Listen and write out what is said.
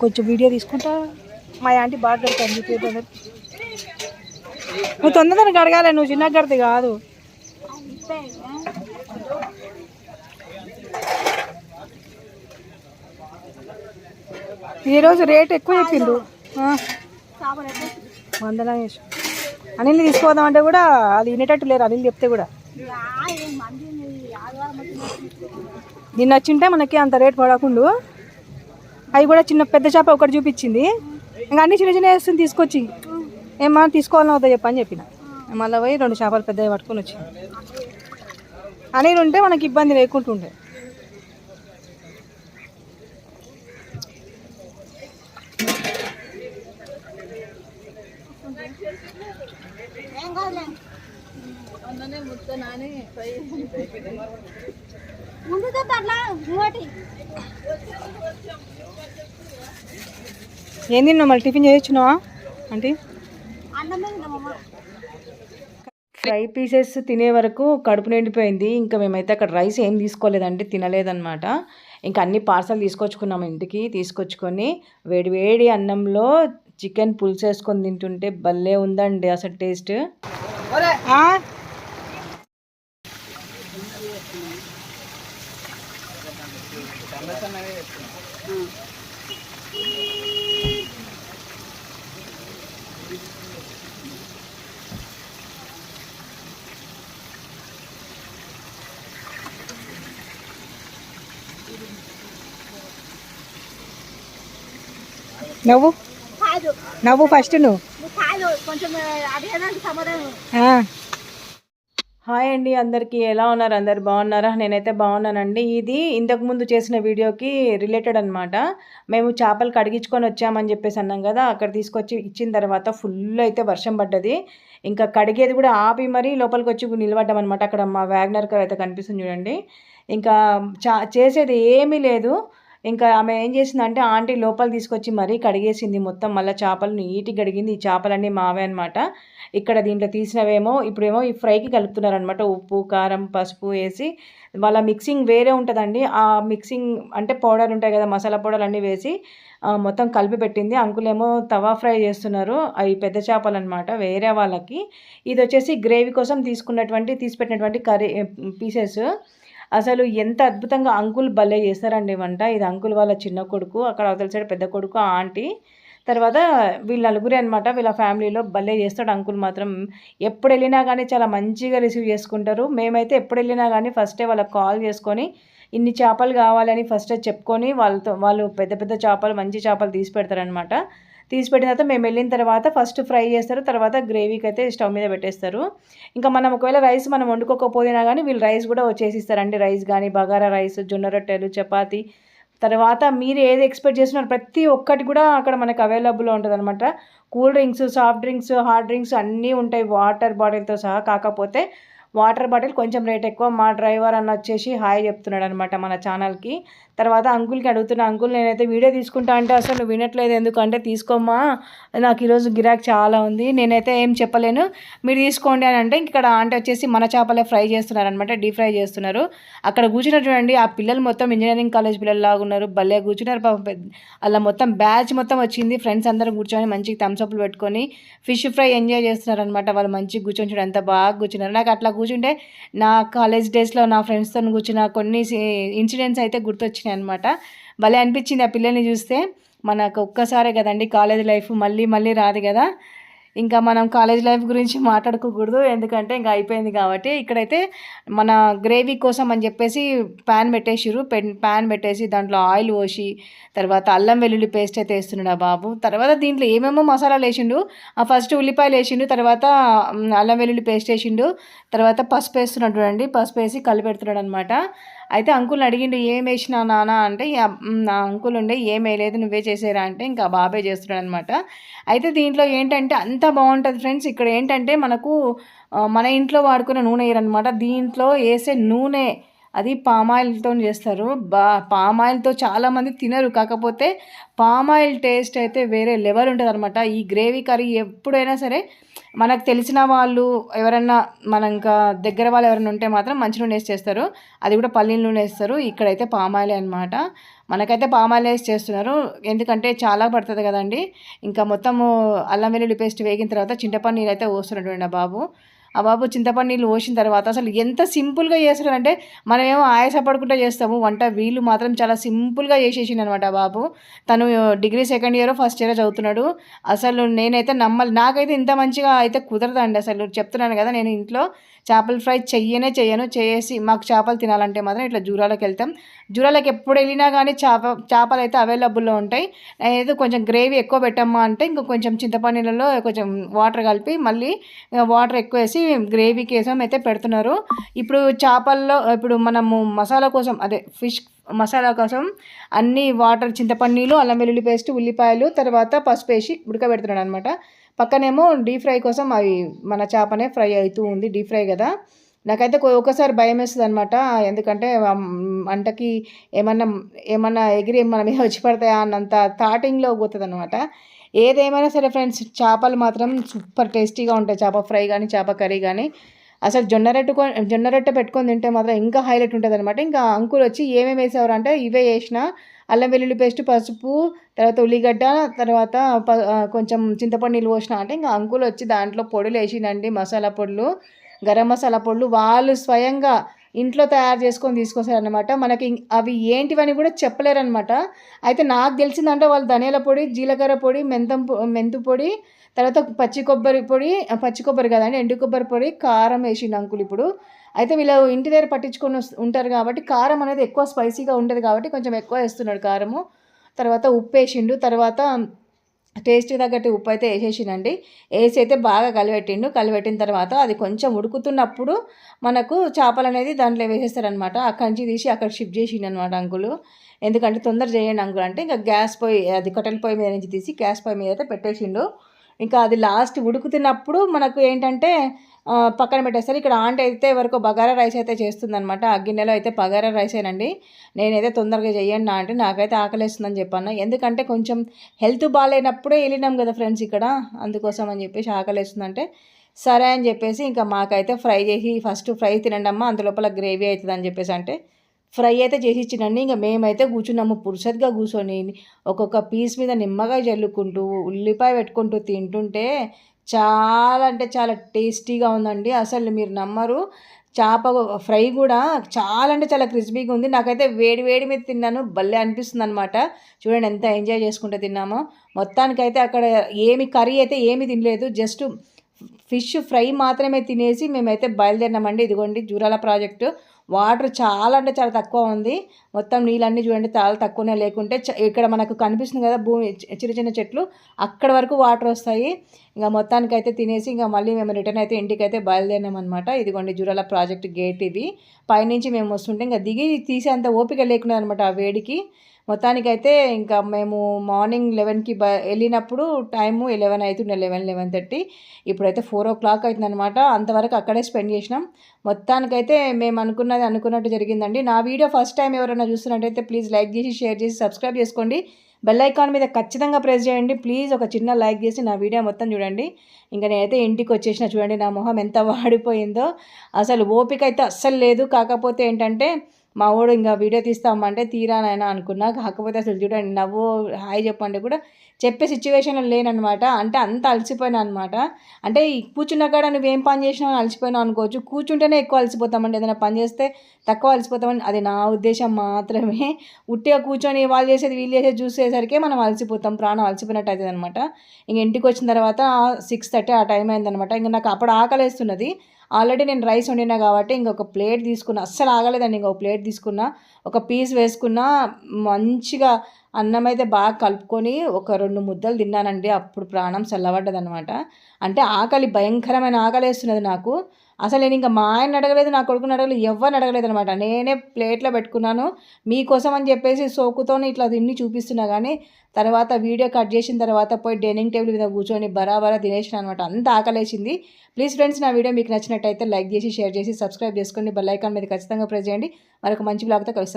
కొంచెం వీడియో తీసుకుంటా. మా ఆంటీ బాగా కడతాను చెప్పేది. నువ్వు తొందరగా కడగాలి, నువ్వు చిన్న కడితే కాదు. ఈరోజు రేట్ ఎక్కువ చెప్పిండు. 100 వేసి అనిల్ తీసుకోదాం అంటే కూడా అది వినేటట్టు లేరు. అనిల్ చెప్తే కూడా దీన్ని వచ్చింటే మనకి అంత రేట్ పడకుండా. అవి కూడా చిన్న పెద్ద చేప ఒకటి చూపించింది. ఇంకా అన్ని చిన్న చిన్న వేస్తుంది తీసుకొచ్చి. ఏమన్నా తీసుకోవాలని అవుతా చెప్పని చెప్పిన. మళ్ళీ పోయి 2 చేపలు పెద్దవి పట్టుకొని వచ్చింది. అనిల్ ఉంటే మనకి ఇబ్బంది లేకుంటుండే. ఏం తిన్నావు మళ్ళీ? టిఫిన్ చేయొచ్చున్నావా అంటే? ఫ్రై పీసెస్ తినే వరకు కడుపు నిండిపోయింది. ఇంకా మేమైతే అక్కడ రైస్ ఏం తీసుకోలేదండి, తినలేదన్నమాట. ఇంకా అన్ని పార్సల్ తీసుకొచ్చుకున్నాము ఇంటికి. తీసుకొచ్చుకొని వేడి వేడి అన్నంలో చికెన్ పులుసు వేసుకొని తింటుంటే భలే ఉందండి అసలు టేస్ట్. నవ్వు నవ్వు ఫస్ట్ నువ్వు. హాయ్ అండి అందరికీ, ఎలా ఉన్నారు? అందరు బాగున్నారా? నేనైతే బాగున్నానండి. ఇది ఇంతకుముందు చేసిన వీడియోకి రిలేటెడ్ అనమాట. మేము చేపలు కడిగించుకొని వచ్చామని చెప్పేసి అన్నాం కదా. అక్కడ తీసుకొచ్చి ఇచ్చిన తర్వాత ఫుల్ అయితే వర్షం పడ్డది. ఇంకా కడిగేది కూడా ఆపి మరీ లోపలికి వచ్చి నిలబడ్డాం అనమాట. అక్కడ మా వ్యాగనర్ కార్ అయితే కనిపిస్తుంది చూడండి. ఇంకా చేసేది ఏమీ లేదు. ఇంకా ఆమె ఏం చేసిందంటే ఆంటీ లోపల తీసుకొచ్చి మరీ కడిగేసింది మొత్తం. మళ్ళీ చేపలు నీట్గా కడిగింది. ఈ చేపలన్నీ మావే అనమాట. ఇక్కడ దీంట్లో తీసినవేమో ఇప్పుడేమో ఈ ఫ్రైకి కలుపుతున్నారనమాట. ఉప్పు, కారం, పసుపు వేసి వాళ్ళ మిక్సింగ్ వేరే ఉంటుందండి. ఆ మిక్సింగ్ అంటే పౌడర్ ఉంటాయి కదా, మసాలా పౌడర్ అన్నీ వేసి మొత్తం కలిపి పెట్టింది. అంకులేమో తవా ఫ్రై చేస్తున్నారు. అవి పెద్ద చేపలు అనమాట వేరే వాళ్ళకి. ఇది వచ్చేసి గ్రేవీ కోసం తీసిపెట్టినటువంటి కర్రీ పీసెస్. అసలు ఎంత అద్భుతంగా అంకుల్ భలే చేస్తారండి వంట. ఇది అంకుల్ వాళ్ళ చిన్న కొడుకు, అక్కడ అవతల సైడ్ పెద్ద కొడుకు, ఆంటీ, తర్వాత వీళ్ళ నలుగురే అనమాట. వీళ్ళ ఫ్యామిలీలో భలే చేస్తాడు అంకుల్ మాత్రం. ఎప్పుడు వెళ్ళినా కానీ చాలా మంచిగా రిసీవ్ చేసుకుంటారు. మేమైతే ఎప్పుడు వెళ్ళినా కానీ ఫస్టే వాళ్ళకి కాల్ చేసుకొని ఇన్ని చేపలు కావాలని ఫస్టే చెప్పుకొని వాళ్ళు పెద్ద పెద్ద చేపలు, మంచి చేపలు తీసి పెడతారనమాట. తీసి పెట్టిన తర్వాత మేము వెళ్ళిన తర్వాత ఫస్ట్ ఫ్రై చేస్తారు, తర్వాత గ్రేవీకి అయితే స్టవ్ మీద పెట్టేస్తారు. ఇంకా మనం ఒకవేళ రైస్ మనం వండుకోకపోయినా కానీ వీళ్ళు రైస్ కూడా వచ్చేసిస్తారండి. రైస్ కానీ బగారా రైస్, జొన్న రొట్టెలు, చపాతి, తర్వాత మీరు ఏది ఎక్స్పెక్ట్ చేస్తున్నారు ప్రతి ఒక్కటి కూడా అక్కడ మనకు అవైలబుల్లో ఉంటుంది అనమాట. Cool drinks, soft drinks, hot drinks అన్నీ ఉంటాయి వాటర్ బాటిల్తో సహా. కాకపోతే వాటర్ బాటిల్ కొంచెం రేట్ ఎక్కువ. మా డ్రైవర్ అన్న వచ్చేసి హాయ్ చెప్తున్నాడు అనమాట మన ఛానల్కి. తర్వాత అంకుల్కి అడుగుతున్నా, అంకుల్ నేనైతే వీడియో తీసుకుంటా అంటే అసలు నువ్వు వినట్లేదు ఎందుకంటే, తీసుకోమ్మా నాకు ఈరోజు గిరాక్ చాలా ఉంది, నేనైతే ఏం చెప్పలేను, మీరు తీసుకోండి అని అంటే ఇక్కడ ఆంటీ వచ్చేసి మన చేపలే ఫ్రై చేస్తున్నారు అనమాట, డీప్ ఫ్రై చేస్తున్నారు. అక్కడ కూర్చున్నారు చూడండి, ఆ పిల్లలు మొత్తం ఇంజనీరింగ్ కాలేజ్ పిల్లలు లాగా ఉన్నారు, భలే కూర్చున్నారు పాపం. అలా మొత్తం బ్యాచ్ మొత్తం వచ్చింది. ఫ్రెండ్స్ అందరూ కూర్చొని మంచిగా థమ్స్అప్లు పెట్టుకొని ఫిష్ ఫ్రై ఎంజాయ్ చేస్తున్నారు అనమాట. వాళ్ళు మంచిగా కూర్చొని చూడండి ఎంత బాగా కూర్చున్నారు. నాకు అట్లా కూర్చుంటే నా కాలేజ్ డేస్లో నా ఫ్రెండ్స్తో కూర్చున్న కొన్ని ఇన్సిడెంట్స్ అయితే గుర్తొచ్చినాయి అనమాట. భలే అనిపించింది ఆ పిల్లల్ని చూస్తే. మనకు ఒక్కసారే కదండి కాలేజ్ లైఫ్, మళ్ళీ మళ్ళీ రాదు కదా. ఇంకా మనం కాలేజ్ లైఫ్ గురించి మాట్లాడుకోకూడదు ఎందుకంటే ఇంకా అయిపోయింది కాబట్టి. ఇక్కడైతే మన గ్రేవీ కోసం అని చెప్పేసి ప్యాన్ పెట్టేసి దాంట్లో ఆయిల్ పోసి తర్వాత అల్లం వెల్లుల్లి పేస్ట్ అయితే వేస్తున్నాడు ఆ బాబు. తర్వాత దీంట్లో ఏమేమో మసాలాలు వేసిండు. ఫస్ట్ ఉల్లిపాయలు వేసిండు, తర్వాత అల్లం వెల్లుల్లి పేస్ట్ వేసిండు, తర్వాత పసుపు వేస్తున్నాడు చూడండి. పసుపు వేసి కలిపెడుతున్నాడు అనమాట. అయితే అంకుల్ని అడిగిండు ఏం వేసినా నాన్న అంటే, నా అంకుల్ ఉండే ఏం వేయలేదు నువ్వే చేసేరా అంటే ఇంకా బాబే చేస్తున్నాడు అనమాట. అయితే దీంట్లో ఏంటంటే అంత బాగుంటుంది ఫ్రెండ్స్. ఇక్కడ ఏంటంటే మనకు మన ఇంట్లో వాడుకునే నూనె వేయరనమాట. దీంట్లో వేసే నూనె అది పామాయిల్‌తో చేస్తారు. పామాయిల్‌తో చాలామంది తినరు. కాకపోతే పామాయిల్ టేస్ట్ అయితే వేరే లెవెల్ ఉంటదనమాట. ఈ గ్రేవీ కర్రీ ఎప్పుడైనా సరే మనకు తెలిసిన వాళ్ళు ఎవరన్నా మన ఇంకా దగ్గర వాళ్ళు ఎవరైనా ఉంటే మాత్రం మంచి నూనె ఏసి చేస్తారు. అది కూడా పల్లీల నూనె ఏస్తారు. ఇక్కడైతే పామాయిలే అనమాట. మనకైతే పామాయిల్ ఏసి చేస్తున్నారు. ఎందుకంటే చాలా పడతది కదండీ! ఇంకా మొత్తము అల్లం వెల్లుల్లి పేస్ట్ వేగిన తర్వాత చింతపండు నీళ్ళైతే పోస్తున్నాడు చూడండి ఆ బాబు చింతపండు నీళ్ళు పోసిన తర్వాత అసలు ఎంత సింపుల్‌గా చేస్తున్నాడంటే మనమేమో ఆయాసపడుకుంటూ చేస్తాము వంట. వీళ్ళు మాత్రం చాలా సింపుల్‌గా చేసేసిండనమాట ఆ బాబు. తను డిగ్రీ సెకండ్ ఇయరో, ఫస్ట్ ఇయరో చదువుతున్నాడు. అసలు నేనైతే నాకైతే ఇంత మంచిగా అయితే కుదరదండి అసలు. చెప్తున్నాను కదా, నేను ఇంట్లో చేపల ఫ్రై చెయ్యను. చేసి మాకు చేపలు తినాలంటే మాత్రం ఇట్లా జూరాలకెళ్తాం. జూరాలకి ఎప్పుడు వెళ్ళినా కానీ చేపలైతే అవైలబుల్‌లో ఉంటాయి. ఏదో కొంచెం గ్రేవీ ఎక్కువ పెట్టమ్మా అంటే ఇంక కొంచెం చింతపండు నీళ్ళలో కొంచెం వాటర్ కలిపి మళ్ళీ వాటర్ ఎక్కువేసి గ్రేవీ కోసం అయితే పెడుతున్నారు. ఇప్పుడు మనము మసాలా కోసం అదే ఫిష్ మసాలా కోసం అన్ని వాటర్, చింతపండు నీళ్ళు, అల్లం వెల్లుల్లి పేస్ట్, ఉల్లిపాయలు, తర్వాత పసుపేసి ఉడకబెడుతున్నాడు అనమాట. పక్కనేమో డీప్ ఫ్రై కోసం అవి మన చేపనే ఫ్రై అవుతూ ఉంది. డీప్ ఫ్రై కదా, నాకైతే ఒక్కోసారి భయం వేస్తుంది అనమాట. ఎందుకంటే వంటకి ఏమన్నా ఏమన్నా ఎగిరి మన మీద వచ్చి పడతాయా అన్నంత థాటింగ్లో పోతుంది అనమాట. ఏదేమైనా సరే ఫ్రెండ్స్, చేపలు మాత్రం సూపర్ టేస్టీగా ఉంటాయి. చేప ఫ్రై కానీ చేప కర్రీ కానీ అసలు జొన్న రొట్టె పెట్టుకొని తింటే మాత్రం ఇంకా హైలైట్ ఉంటుంది అనమాట. ఇంకా అంకుల్ వచ్చి ఏమేమి వేసేవారు అంటే ఇవే వేసిన అల్లం వెల్లుల్లి పేస్ట్, పసుపు, తర్వాత ఉల్లిగడ్డ, తర్వాత కొంచెం చింతపండు నీళ్ళు పోసిన అంటే ఇంకా అంకుల్ వచ్చి దాంట్లో పొడులు వేసిండండి. మసాలా పొడులు, గరం మసాలా పొడులు వాళ్ళు స్వయంగా ఇంట్లో తయారు చేసుకొని తీసుకొస్తారనమాట. మనకి అవి ఏంటివని కూడా చెప్పలేరనమాట. అయితే నాకు తెలిసిందంటే వాళ్ళు ధనియాల పొడి, జీలకర్ర పొడి, మెంతు పొడి, తర్వాత పచ్చి కొబ్బరి కదండి, ఎండు కొబ్బరి పొడి, కారం వేసిండు అంకుల్ ఇప్పుడు. అయితే వీళ్ళు ఇంటి దగ్గర పట్టించుకొని ఉంటారు కాబట్టి కారం అనేది ఎక్కువ స్పైసీగా ఉంటుంది కాబట్టి కొంచెం ఎక్కువ వేస్తున్నాడు కారము. తర్వాత ఉప్పు వేసిండు. తర్వాత టేస్ట్‌కి తగ్గట్టు ఉప్పు అయితే వేసేసిండండి. వేసి అయితే బాగా కలిపెట్టిన తర్వాత అది కొంచెం ఉడుకుతున్నప్పుడు మనకు చేపలు అనేది దాంట్లో వేసేస్తారనమాట. అక్కడి నుంచి తీసి అక్కడ షిఫ్ట్ చేసిండనమాట అంకులు. ఎందుకంటే తొందర చేయండి అంకుల్ అంటే ఇంకా గ్యాస్ పొయ్యి అది కట్టెల పొయ్యి మీద నుంచి తీసి గ్యాస్ పొయ్యి మీద అయితే పెట్టేసిండు. ఇంకా అది లాస్ట్ ఉడుకుతున్నప్పుడు మనకు ఏంటంటే పక్కన పెట్టేస్తారు. ఇక్కడ ఆంటీ అయితే వరకు బగారా రైస్ అయితే చేస్తుందనమాట. ఆ గిన్నెలో అయితే బగారా రైసేనండి. నేనైతే తొందరగా చెయ్యండి నా అంటే నాకైతే ఆకలేస్తుందని చెప్పాను. ఎందుకంటే కొంచెం హెల్త్ బాగాలేనప్పుడే వెళ్ళినాం కదా ఫ్రెండ్స్ ఇక్కడ, అందుకోసం అని చెప్పేసి ఆకలేస్తుందంటే సరే అని చెప్పేసి ఇంకా మాకైతే ఫ్రై చేసి ఫస్ట్ ఫ్రై తినండి అమ్మ, అంతలోపల గ్రేవీ అవుతుంది అని చెప్పేసి అంటే ఫ్రై అయితే చేసి ఇచ్చినండి. ఇంకా మేమైతే కూర్చున్నాము పురుషత్గా కూర్చొని ఒక్కొక్క పీస్ మీద నిమ్మగా జల్లుకుంటూ ఉల్లిపాయ పెట్టుకుంటూ తింటుంటే చాలా అంటే చాలా టేస్టీగా ఉందండి. అసలు మీరు నమ్మరు, చేప ఫ్రై కూడా చాలా అంటే చాలా క్రిస్పీగా ఉంది. నాకైతే వేడి వేడి మీద తిన్నాను, భలే అనిపిస్తుంది అనమాట. చూడండి ఎంత ఎంజాయ్ చేసుకుంటూ తిన్నామో. మొత్తానికైతే అక్కడ కర్రీ అయితే ఏమీ తినలేదు, జస్ట్ ఫిష్ ఫ్రై మాత్రమే తినేసి మేమైతే బయలుదేరినామండి. ఇదిగోండి జూరాల ప్రాజెక్టు. వాటర్ చాలా అంటే చాలా తక్కువ ఉంది. మొత్తం నీళ్ళన్నీ చూడండి చాలా తక్కువనే, లేకుంటే ఇక్కడ మనకు కనిపిస్తుంది కదా భూమి చిన్న చిన్న చెట్లు, అక్కడ వరకు వాటర్ వస్తాయి. ఇంకా మొత్తానికైతే తినేసి ఇంకా మళ్ళీ మేము రిటర్న్ అయితే ఇంటికైతే బయలుదేరినామన్నమాట. ఇదిగోండి జూరాల ప్రాజెక్ట్ గేట్ ఇది. పైనుంచి మేము వస్తుంటే ఇంకా దిగి తీసేంత ఓపిక లేకుండా అనమాట ఆ వేడికి. మొత్తానికైతే ఇంకా మేము మార్నింగ్ 11కి వెళ్ళినప్పుడు టైము 11 అవుతుండే, 11:30. ఇప్పుడైతే 4 o'clock అవుతుందనమాట. అంతవరకు అక్కడే స్పెండ్ చేసినాం. మొత్తానికైతే మేము అనుకున్నట్టు జరిగిందండి. నా వీడియో ఫస్ట్ టైం ఎవరైనా చూస్తున్నట్టయితే ప్లీజ్ లైక్ చేసి, షేర్ చేసి, సబ్స్క్రైబ్ చేసుకోండి. బెల్ ఐకాన్ మీద ఖచ్చితంగా ప్రెస్ చేయండి. ప్లీజ్ ఒక చిన్న లైక్ చేసి నా వీడియో మొత్తం చూడండి. ఇంకా నేనైతే ఇంటికి వచ్చేసిన. చూడండి నా మొహం ఎంత వాడిపోయిందో, అసలు ఓపిక అయితే అస్సలు లేదు. కాకపోతే ఏంటంటే మా వాడు ఇంకా వీడియో తీస్తామంటే తీరానైనా అనుకున్నా. కాకపోతే అసలు చూడండి నవ్వు హాయ్ చెప్పండి కూడా చెప్పే సిచ్యువేషన్లో లేననమాట. అంటే అంత అలసిపోయినా అనమాట. అంటే కూర్చున్న కాడ నువ్వేం పని చేసినావు అలసిపోయినావు అనుకోవచ్చు, కూర్చుంటేనే ఎక్కువ అలసిపోతామండి. ఏదైనా పని చేస్తే తక్కువ అలసిపోతామని అది నా ఉద్దేశం మాత్రమే. ఉట్టిగా కూర్చొని వాళ్ళు చేసేది వీళ్ళు చేసేది చూసేసరికి మనం అలసిపోతాం, ప్రాణం అలసిపోయినట్టు అవుతుంది అనమాట. ఇంక ఇంటికి వచ్చిన తర్వాత 6:30 ఆ టైం అయిందనమాట. ఇంక నాకు అప్పుడు ఆకలేస్తున్నది. ఆల్రెడీ నేను రైస్ వండినా కాబట్టి ఇంకొక ప్లేట్ తీసుకున్నా, అస్సలు ఆగలేదండి. ఇంకొక ప్లేట్ తీసుకున్నా, ఒక పీస్ వేసుకున్నా, మంచిగా అన్నం అయితే బాగా కలుపుకొని ఒక 2 ముద్దలు తిన్నానండి. అప్పుడు ప్రాణం చల్లబడ్డదనమాట. అంటే ఆకలి భయంకరమైన ఆకలి వేస్తున్నది నాకు. అసలు నేను ఇంకా మా ఆయన్ని అడగలేదు, నా కొడుకుని అడగలేదు, ఎవరిని అడగలేదు అనమాట. నేనే ప్లేట్లో పెట్టుకున్నాను. మీకోసం అని చెప్పేసి సోకుతోని ఇట్లా తిని చూపిస్తున్నా కానీ తర్వాత వీడియో కట్ చేసిన తర్వాత పోయి డైనింగ్ టేబుల్ మీద కూర్చొని బరాబరా తినేసిన అనమాట. అంత ఆకలేసింది. ప్లీజ్ ఫ్రెండ్స్, నా వీడియో మీకు నచ్చినట్టయితే లైక్ చేసి, షేర్ చేసి, సబ్స్క్రైబ్ చేసుకోండి. బెల్ ఐకాన్ మీద ఖచ్చితంగా ప్రెస్ చేయండి. మరొక మంచి బ్లాగ్తో కలుస్తాం.